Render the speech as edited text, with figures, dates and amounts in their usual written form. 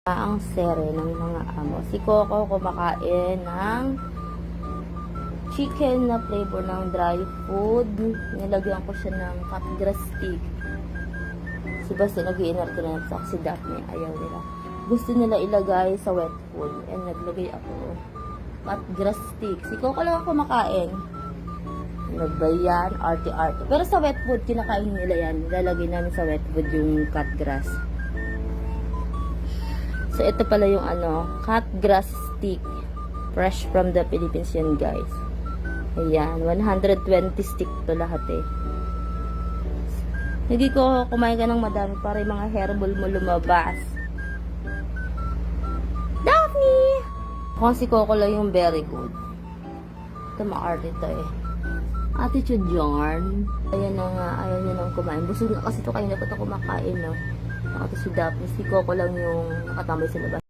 Ang sere ng mga amo. Si Coco kumakain ng chicken na flavor ng dry food. Nilagyan ko siya ng cut grass stick. Si Basti nag-iinarte na sa si Daphne. Ayaw nila. Gusto nila ilagay sa wet food. And naglagay ako cut grass stick. Si Coco lang ako kumakain. Ano ba yan? Arte-arte. Pero sa wet food, kinakain nila yan. Nilalagay namin sa wet food yung cut grass. So, ito pala yung cut grass stick. Fresh from the Philippines yan, guys. Ayan, 120 stick to lahat eh. Hindi ko kumain ka ng madami para yung mga herbal mo lumabas. Daphne! Kung si Coco lang yung very good. Ito maarte to eh. Attitude yarn. Ayan na nga, ayaw niya nang kumain. Busog na kasi ito kayo na pa ito kumakain, no? Ako si Daphne, si Coco lang yung nakatambay sa labas.